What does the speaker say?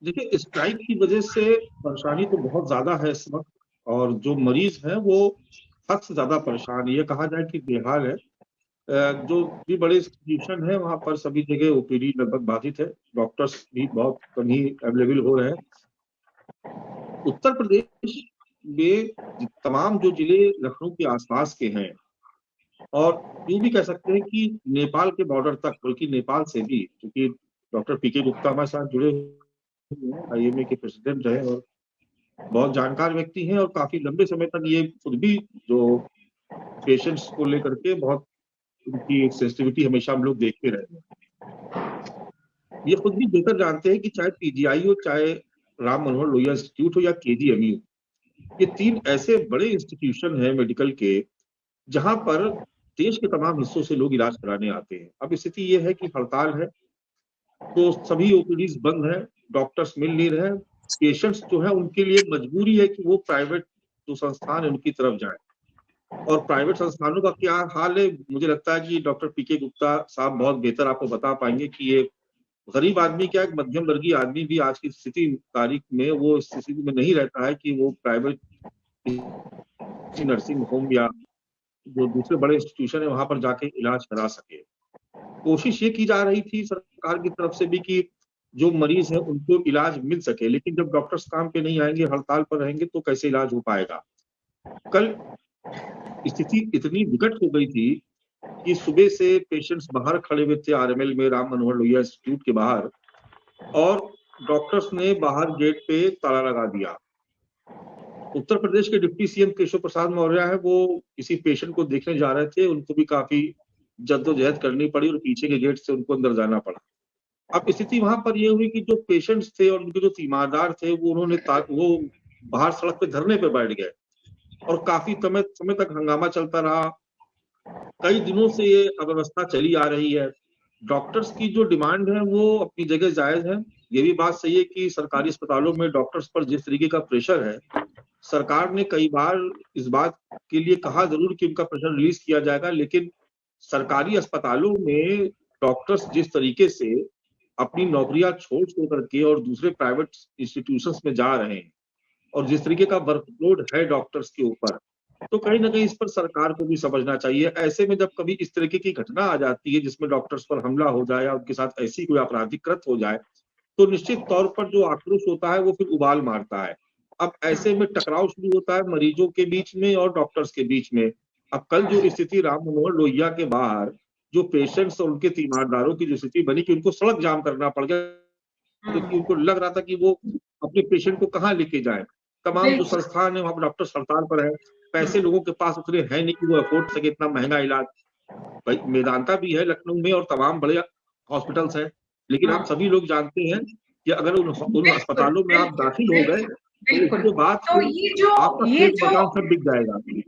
देखिए, स्ट्राइक की वजह से परेशानी तो बहुत ज़्यादा है इस वक़्त और जो मरीज़ हैं वो हद से ज़्यादा परेशान हैं। ये कहा जाए कि बेहाल है। जो भी बड़े इंस्टीट्यूशन हैं वहाँ पर सभी जगह ओपीडी लगभग बाधित है। डॉक्टर्स भी बहुत कम ही अवेलेबल हो रहे हैं। उत्तर प्रदेश में तमाम जो जिले लखनऊ के आस-पास के हैं और यूँ भी कह सकते हैं कि नेपाल के बॉर्डर तक बल्कि नेपाल से भी क्योंकि डॉक्टर पीके गुप्ता हमारे साथ जुड़े हुए हैं, आईएमए के प्रेसिडेंट रहे और बहुत जानकार व्यक्ति हैं और काफ़ी लंबे समय तक ये खुद भी जो पेशेंट्स को लेकर के बहुत उनकी एक सेंसिटिविटी हमेशा हम लोग देखते रहे हैं। ये खुद भी बेहतर जानते हैं कि चाहे पीजीआई हो, चाहे राम मनोहर लोहिया इंस्टीट्यूट हो या केजीएमयू, ये 3 ऐसे बड़े इंस्टीट्यूशन हैं मेडिकल के, जहाँ पर देश के तमाम हिस्सों से लोग इलाज कराने आते हैं। अब स्थिति ये है कि हड़ताल है, तो सभी ओपीडीज़ बंद हैं, डॉक्टर्स मिल नहीं रहे हैं। पेशेंट्स जो हैं उनके लिए मजबूरी है कि वो प्राइवेट जो संस्थान है उनकी तरफ जाएँ। और प्राइवेट संस्थानों का क्या हाल है, मुझे लगता है कि डॉक्टर पीके गुप्ता साहब बहुत बेहतर आपको बता पाएँगे कि ये गरीब आदमी क्या, एक मध्यम वर्गीय आदमी भी आज की स्थिति तारीख में वो इस स्थिति में नहीं रहता है कि वो प्राइवेट किसी नर्सिंग होम या जो दूसरे बड़े इंस्टीट्यूशन है वहाँ पर जाके इलाज करा सके। कोशिश ये की जा रही थी सरकार की तरफ से भी कि जो मरीज़ हैं उनको इलाज मिल सके, लेकिन जब डॉक्टर्स काम पे नहीं आएँगे, हड़ताल पर रहेंगे तो कैसे इलाज हो पाएगा? कल स्थिति इतनी विकट हो गई थी कि सुबह से पेशेंट्स बाहर खड़े हुए थे आरएमएल में राम मनोहर लोहिया इंस्टीट्यूट के बाहर और डॉक्टर्स ने बाहर गेट पे ताला लगा दिया। उत्तर प्रदेश के डिप्टी सीएम केशव प्रसाद मौर्य हैं, वो किसी पेशेंट को देखने जा रहे थे, उनको भी काफ़ी जद्दोजहद करनी पड़ी और पीछे के गेट से उनको अंदर जाना पड़ा। अब स्थिति वहाँ पर ये हुई कि जो पेशेंट्स थे और उनके जो तीमारदार थे, वो बाहर सड़क पे धरने पे बैठ गए और काफ़ी समय समय तक हंगामा चलता रहा। कई दिनों से ये अव्यवस्था चली आ रही है। डॉक्टर्स की जो डिमांड है वो अपनी जगह जायज़ है। ये भी बात सही है कि सरकारी अस्पतालों में डॉक्टर्स पर जिस तरीके का प्रेशर है, सरकार ने कई बार इस बात के लिए कहा ज़रूर कि उनका प्रेशर रिलीज़ किया जाएगा, लेकिन सरकारी अस्पतालों में डॉक्टर्स जिस तरीके से अपनी नौकरियाँ छोड़-छोड़ करके और दूसरे प्राइवेट इंस्टीट्यूशंस में जा रहे हैं और जिस तरीके का वर्कलोड है डॉक्टर्स के ऊपर, तो कहीं न कहीं इस पर सरकार को भी समझना चाहिए। ऐसे में जब कभी इस तरीके की घटना आ जाती है जिसमें डॉक्टर्स पर हमला हो जाए या उनके साथ ऐसी कोई आपराधिक कृत्य हो जाए, तो निश्चित तौर पर जो आक्रोश होता है वो फिर उबाल मारता है। अब ऐसे में टकराव शुरू होता है मरीजों के बीच में और डॉक्टर्स के बीच में। अब कल जो स्थिति राम मनोहर लोहिया के बाहर जो पेशेंट्स और उनके तीमारदारों की जो स्थिति बनी कि उनको सड़क जाम करना पड़ गया क्योंकि उनको लग रहा था कि वो अपने पेशेंट को कहाँ लेके जाएँ। तमाम जो बिल्कुल। संस्थान है वहाँ पे डॉक्टर्स हड़ताल पर हैं। पैसे लोगों के पास उतने हैं नहीं कि वो अफ़ोर्ड कर सके इतना महँगा इलाज। भाई मेदांता भी है लखनऊ में और तमाम बड़े हॉस्पिटल्स हैं। लेकिन आप हाँ, सभी लोग जानते हैं कि अगर उन बिल्कुल, अस्पतालों में आप बिल्कुल, दाखिल हो गए, बिल्कुल, तो बिल्कुल। उसके बाद तो फिर आपका ये खेत जो मकान सब बिक जाएगा।